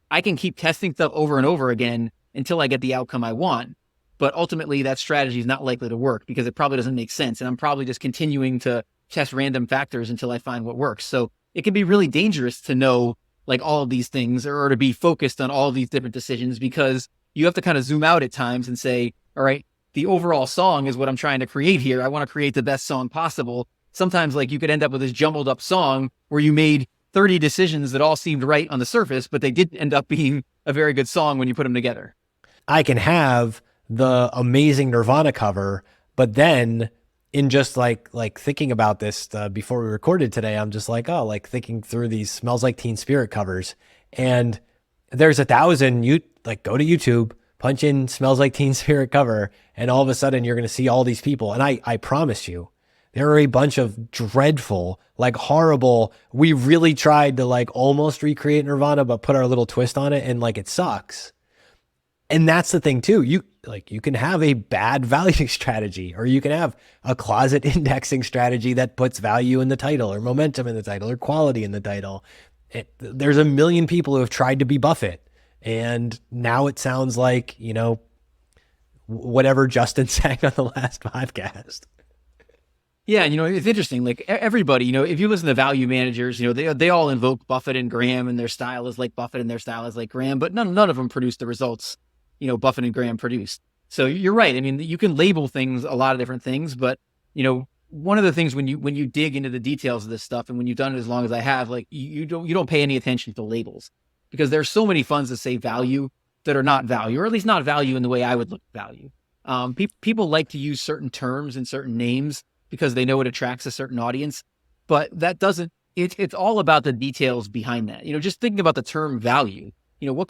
I can keep testing stuff over and over again until I get the outcome I want. But ultimately that strategy is not likely to work because it probably doesn't make sense. And I'm probably just continuing to test random factors until I find what works. So it can be really dangerous to know like all of these things, or to be focused on all of these different decisions, because you have to kind of zoom out at times and say, all right, the overall song is what I'm trying to create here. I want to create the best song possible. Sometimes like you could end up with this jumbled up song where you made 30 decisions that all seemed right on the surface, but they did end up being a very good song when you put them together. I can have the amazing Nirvana cover, but then in just like thinking about this before we recorded today, I'm just like, oh, like thinking through these Smells Like Teen Spirit covers, and there's 1,000. You like go to YouTube, punch in Smells Like Teen Spirit cover, and all of a sudden you're going to see all these people. And I promise you, there are a bunch of dreadful, like horrible, we really tried to like almost recreate Nirvana, but put our little twist on it, and like it sucks. And that's the thing too. You can have a bad value strategy, or you can have a closet indexing strategy that puts value in the title, or momentum in the title, or quality in the title. There's a million people who have tried to be Buffett, and now it sounds like, you know, whatever Justin sang on the last podcast. Yeah, you know, it's interesting. Like everybody, you know, if you listen to value managers, you know, they all invoke Buffett and Graham, and their style is like Buffett and their style is like Graham, but none of them produce the results, you know, Buffett and Graham produced. So you're right. I mean, you can label things a lot of different things, but, you know, one of the things when you dig into the details of this stuff, and when you've done it as long as I have, like you don't pay any attention to labels, because there's so many funds that say value that are not value, or at least not value in the way I would look at value. People like to use certain terms and certain names because they know it attracts a certain audience, but that doesn't, it's all about the details behind that. You know, just thinking about the term value, you know,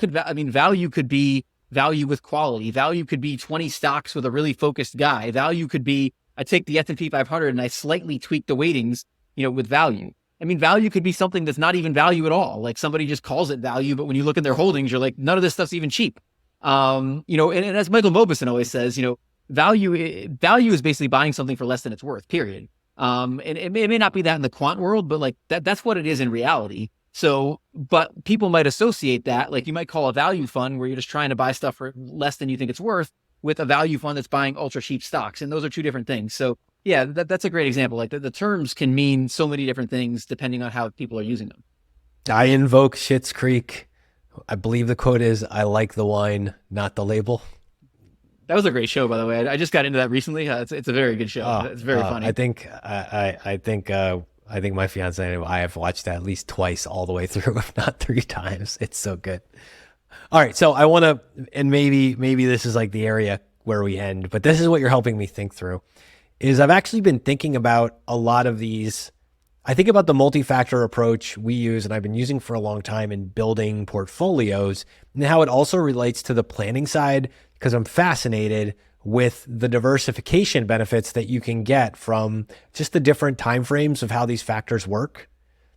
value could be value with quality. Value could be 20 stocks with a really focused guy. Value could be, I take the S&P 500 and I slightly tweak the weightings, you know, with value. I mean, value could be something that's not even value at all. Like somebody just calls it value, but when you look at their holdings, you're like, none of this stuff's even cheap. You know, and as Michael Mauboussin always says, you know, value is basically buying something for less than it's worth, period. And it may not be that in the quant world, but like that's what it is in reality. So, but people might associate that, like you might call a value fund where you're just trying to buy stuff for less than you think it's worth, with a value fund that's buying ultra cheap stocks. And those are two different things. So yeah, that's a great example. Like the terms can mean so many different things depending on how people are using them. I invoke Schitt's Creek. I believe the quote is, I like the wine, not the label. That was a great show, by the way. I just got into that recently. It's a very good show. It's very funny. I think my fiance and I have watched that at least twice all the way through, if not 3 times. It's so good. All right. So I want to, and maybe this is like the area where we end, but this is what you're helping me think through, is I've actually been thinking about a lot of these. I think about the multi-factor approach we use, and I've been using for a long time in building portfolios, and how it also relates to the planning side, because I'm fascinated with the diversification benefits that you can get from just the different timeframes of how these factors work.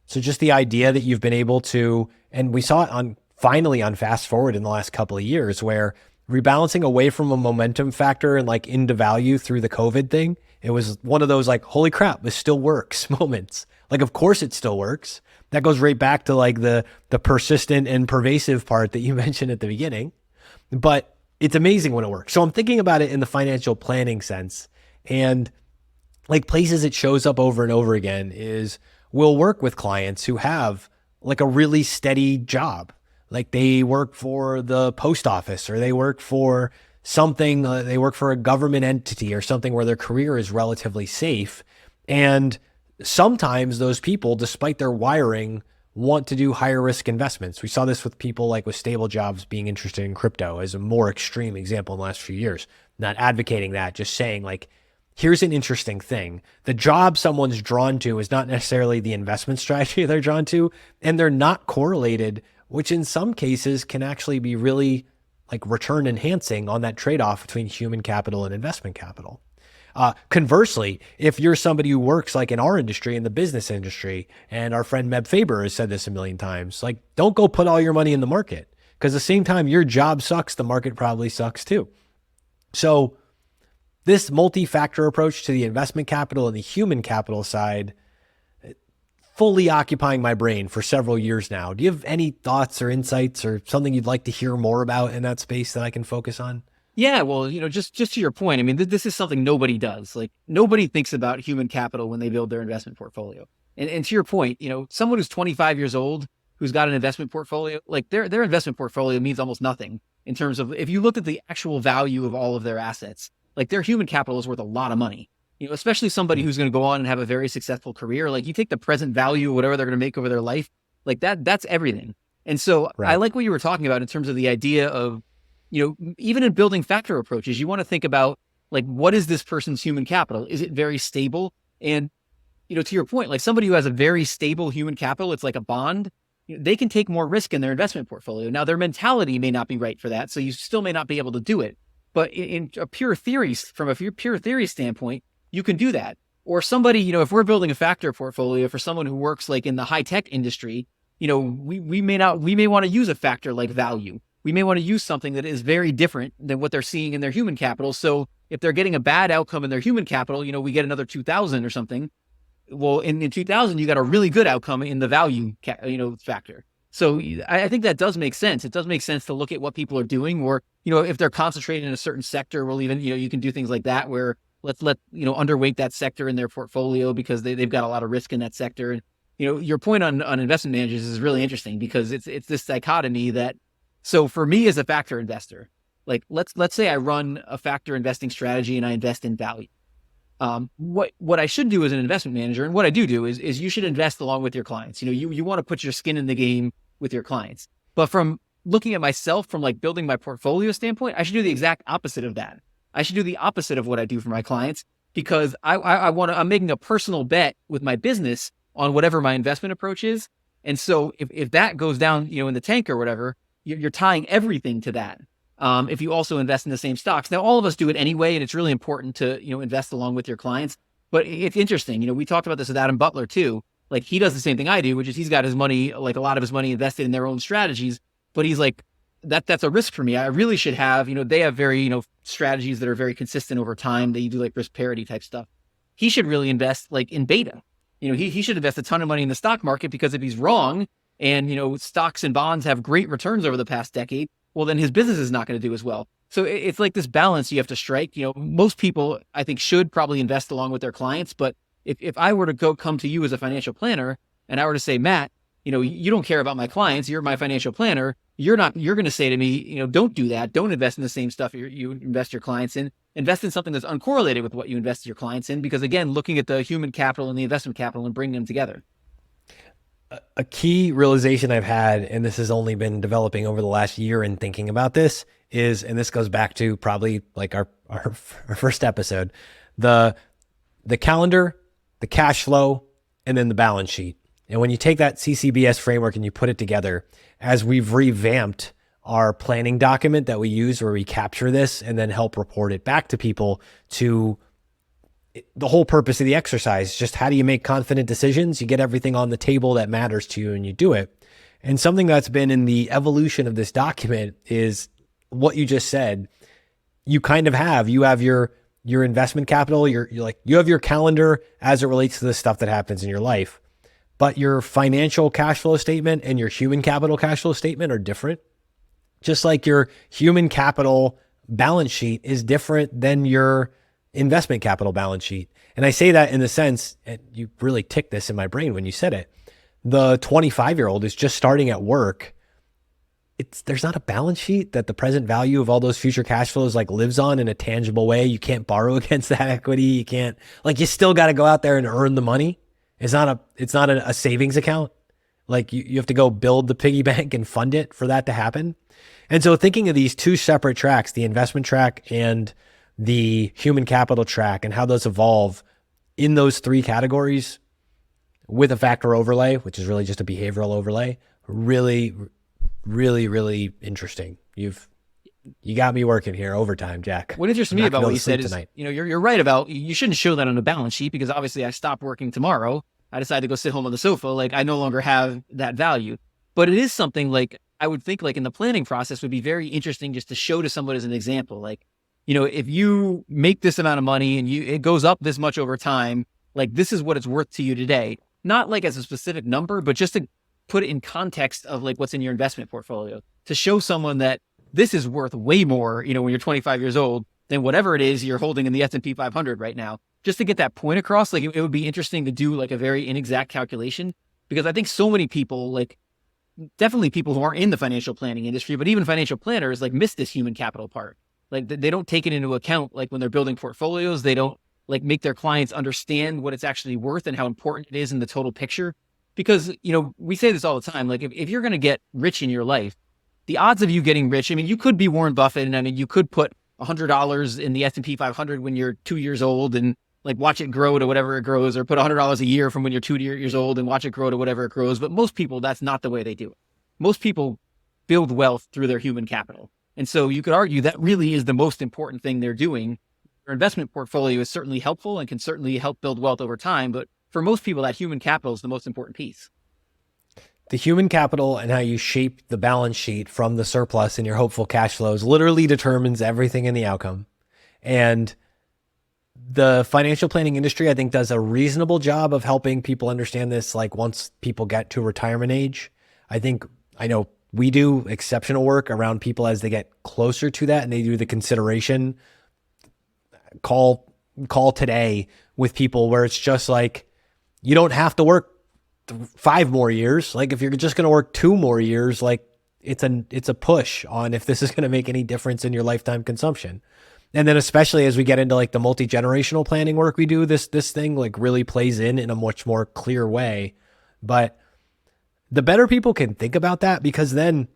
So just the idea that you've been able to, and we saw it finally on fast forward in the last couple of years, where rebalancing away from a momentum factor and like into value through the COVID thing, it was one of those like, holy crap, this still works moments. Like, of course it still works. That goes right back to like the persistent and pervasive part that you mentioned at the beginning, but it's amazing when it works. So I'm thinking about it in the financial planning sense, and like places it shows up over and over again is we'll work with clients who have like a really steady job. Like they work for the post office, or they work for something, they work for a government entity or something where their career is relatively safe. And sometimes those people, despite their wiring, want to do higher risk investments. We saw this with people like with stable jobs being interested in crypto as a more extreme example in the last few years. Not advocating that, just saying like, here's an interesting thing. The job someone's drawn to is not necessarily the investment strategy they're drawn to, and they're not correlated, which in some cases can actually be really like return enhancing on that trade-off between human capital and investment capital. Conversely, if you're somebody who works like in our industry, in the business industry, and our friend Meb Faber has said this a million times, like don't go put all your money in the market, because the same time your job sucks, the market probably sucks too. So this multi-factor approach to the investment capital and the human capital side, fully occupying my brain for several years now. Do you have any thoughts or insights or something you'd like to hear more about in that space that I can focus on? Yeah, well, just to your point, I mean, this is something nobody does. Like nobody thinks about human capital when they build their investment portfolio. And to your point, someone who's 25 years old, who's got an investment portfolio, like their investment portfolio means almost nothing in terms of, if you looked at the actual value of all of their assets, like their human capital is worth a lot of money. Especially somebody who's going to go on and have a very successful career. Like you take the present value of whatever they're going to make over their life, like that's everything. And so right. I like what you were talking about in terms of the idea of, even in building factor approaches, you want to think about like, what is this person's human capital? Is it very stable? And, to your point, like somebody who has a very stable human capital, it's like a bond, they can take more risk in their investment portfolio. Now their mentality may not be right for that. So you still may not be able to do it, but in a pure theory, from a pure theory standpoint, you can do that. Or somebody, if we're building a factor portfolio for someone who works like in the high tech industry, we may want to use a factor like value. We may want to use something that is very different than what they're seeing in their human capital. So if they're getting a bad outcome in their human capital, we get another 2,000 or something. Well, in 2,000, you got a really good outcome in the value, factor. So I think that does make sense. It does make sense to look at what people are doing, or, if they're concentrated in a certain sector, well, even, you can do things like that where let's underweight that sector in their portfolio because they've got a lot of risk in that sector. And, your point on investment managers is really interesting because it's this dichotomy that, so for me as a factor investor, like let's say I run a factor investing strategy and I invest in value. What I should do as an investment manager, and what I do is you should invest along with your clients. You want to put your skin in the game with your clients. But from looking at myself from like building my portfolio standpoint, I should do the exact opposite of that. I should do the opposite of what I do for my clients, because I'm making a personal bet with my business on whatever my investment approach is. And so if that goes down, in the tank or whatever, you're tying everything to that. If you also invest in the same stocks. Now, all of us do it anyway, and it's really important to, invest along with your clients. But it's interesting. We talked about this with Adam Butler too. Like he does the same thing I do, which is he's got his money, like a lot of his money invested in their own strategies. But he's like, that's a risk for me. I really should have, they have very, strategies that are very consistent over time. They do like risk parity type stuff. He should really invest like in beta. He should invest a ton of money in the stock market, because if he's wrong and, stocks and bonds have great returns over the past decade, well, then his business is not going to do as well. So it's like this balance you have to strike. Most people, I think, should probably invest along with their clients. But if I were to come to you as a financial planner and I were to say, Matt, you don't care about my clients, you're my financial planner, you're going to say to me, don't do that. Don't invest in the same stuff you invest your clients in. Invest in something that's uncorrelated with what you invest your clients in. Because again, looking at the human capital and the investment capital and bringing them together. A key realization I've had, and this has only been developing over the last year in thinking about this, is, and this goes back to probably like our first episode, the calendar, the cash flow, and then the balance sheet. And when you take that CCBS framework and you put it together, as we've revamped our planning document that we use where we capture this and then help report it back to people. To the whole purpose of the exercise, just how do you make confident decisions? You get everything on the table that matters to you and you do it. And something that's been in the evolution of this document is what you just said. You have your investment capital, you have your calendar as it relates to the stuff that happens in your life, but your financial cash flow statement and your human capital cash flow statement are different. Just like your human capital balance sheet is different than your investment capital balance sheet. And I say that in the sense, and you really ticked this in my brain when you said it, the 25-year-old is just starting at work. There's not a balance sheet that the present value of all those future cash flows lives on in a tangible way. You can't borrow against that equity. You can't, you still got to go out there and earn the money. It's not a savings account. You have to go build the piggy bank and fund it for that to happen. And so thinking of these two separate tracks, the investment track and the human capital track, and how those evolve in those three categories with a factor overlay, which is really just a behavioral overlay, really, really, really interesting. You got me working here overtime, Jack. What interests me about what you said is, you're right about, you shouldn't show that on a balance sheet, because obviously I stopped working tomorrow. I decided to go sit home on the sofa. I no longer have that value. But it is something I would think in the planning process would be very interesting just to show to someone as an example. If you make this amount of money and it goes up this much over time, this is what it's worth to you today. Not as a specific number, but just to put it in context of what's in your investment portfolio, to show someone that this is worth way more, when you're 25 years old, than whatever it is you're holding in the S&P 500 right now. Just to get that point across, it would be interesting to do a very inexact calculation, because I think so many people, definitely people who aren't in the financial planning industry, but even financial planners, miss this human capital part. They don't take it into account, when they're building portfolios. They don't make their clients understand what it's actually worth and how important it is in the total picture. Because, we say this all the time, if you're going to get rich in your life, the odds of you getting rich, you could be Warren Buffett, and you could put $100 in the S&P 500 when you're 2 years old and watch it grow to whatever it grows, or put $100 a year from when you're 2 years old and watch it grow to whatever it grows. But most people, that's not the way they do it. Most people build wealth through their human capital. And so you could argue that really is the most important thing they're doing. Your investment portfolio is certainly helpful and can certainly help build wealth over time. But for most people, that human capital is the most important piece. The human capital and how you shape the balance sheet from the surplus in your hopeful cash flows literally determines everything in the outcome. And the financial planning industry, I think, does a reasonable job of helping people understand this. Once people get to retirement age, I know we do exceptional work around people as they get closer to that, and they do the consideration call today with people where it's just you don't have to work 5 more years. If you're just going to work 2 more years, it's a push on if this is going to make any difference in your lifetime consumption. And then especially as we get into the multi-generational planning work we do, this thing really plays in a much more clear way. But the better people can think about that, because then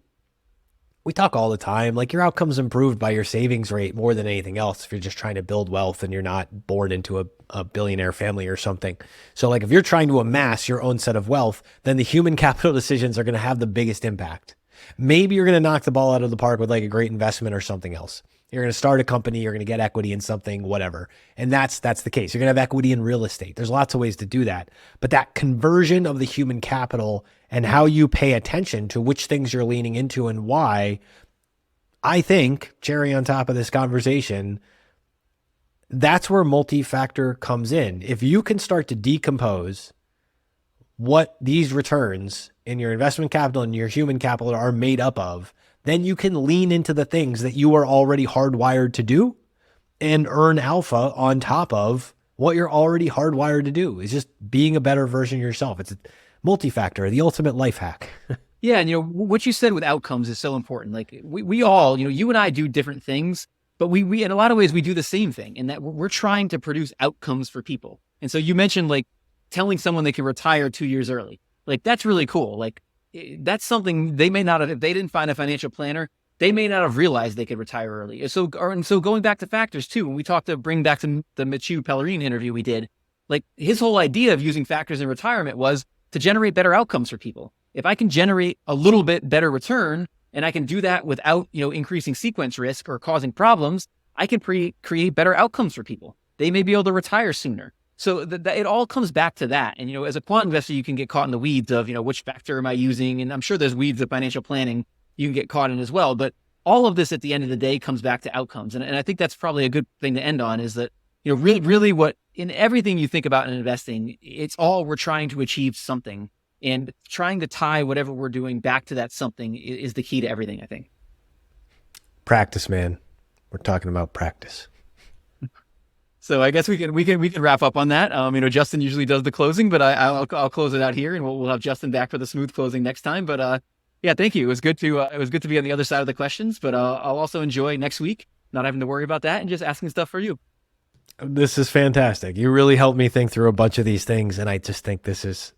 we talk all the time, your outcome's improved by your savings rate more than anything else if you're just trying to build wealth and you're not born into a billionaire family or something. So if you're trying to amass your own set of wealth, then the human capital decisions are going to have the biggest impact. Maybe you're going to knock the ball out of the park with a great investment or something else. You're going to start a company, you're going to get equity in something, whatever. And that's the case. You're going to have equity in real estate. There's lots of ways to do that. But that conversion of the human capital and how you pay attention to which things you're leaning into and why, I think, cherry on top of this conversation, that's where multi-factor comes in. If you can start to decompose what these returns in your investment capital and your human capital are made up of, then you can lean into the things that you are already hardwired to do and earn alpha on top of what you're already hardwired to do. It's just being a better version of yourself. It's a multi-factor, the ultimate life hack. Yeah. And, what you said with outcomes is so important. We all, you and I do different things, but we in a lot of ways, we do the same thing, in that we're trying to produce outcomes for people. And so you mentioned telling someone they can retire 2 years early. That's really cool. That's something they may not have, if they didn't find a financial planner, they may not have realized they could retire early. And so going back to factors too, when we talked to bring back to the Machu Pellerin interview we did, his whole idea of using factors in retirement was to generate better outcomes for people. If I can generate a little bit better return and I can do that without, increasing sequence risk or causing problems, I can create better outcomes for people. They may be able to retire sooner. So it all comes back to that. And, as a quant investor, you can get caught in the weeds of, which factor am I using? And I'm sure there's weeds of financial planning you can get caught in as well. But all of this at the end of the day comes back to outcomes. And I think that's probably a good thing to end on, is that, really what in everything you think about in investing, it's all we're trying to achieve something, and trying to tie whatever we're doing back to that something is the key to everything, I think. Practice, man. We're talking about practice. So I guess we can wrap up on that. Justin usually does the closing, but I'll close it out here, and we'll have Justin back for the smooth closing next time. But yeah, thank you. It was good to be on the other side of the questions. But I'll also enjoy next week not having to worry about that and just asking stuff for you. This is fantastic. You really helped me think through a bunch of these things, and I just think this is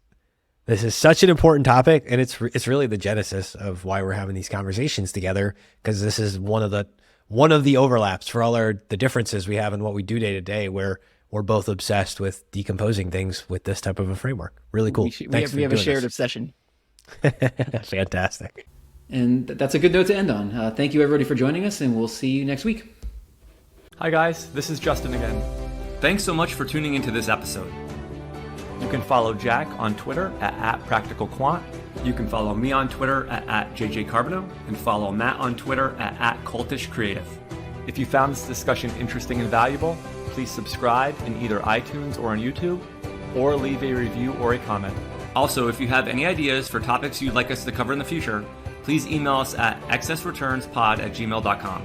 such an important topic, and it's really the genesis of why we're having these conversations together, because this is one of the overlaps for all the differences we have in what we do day to day, where we're both obsessed with decomposing things with this type of a framework. Really cool. We have a shared obsession. Fantastic. And that's a good note to end on. Thank you, everybody, for joining us, and we'll see you next week. Hi, guys. This is Justin again. Thanks so much for tuning into this episode. You can follow Jack on Twitter at @PracticalQuant. You can follow me on Twitter at JJCarbonneau, and follow Matt on Twitter at @CultishCreative. If you found this discussion interesting and valuable, please subscribe in either iTunes or on YouTube, or leave a review or a comment. Also, if you have any ideas for topics you'd like us to cover in the future, please email us at excessreturnspod@gmail.com.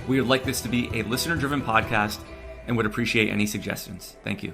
We would like this to be a listener-driven podcast and would appreciate any suggestions. Thank you.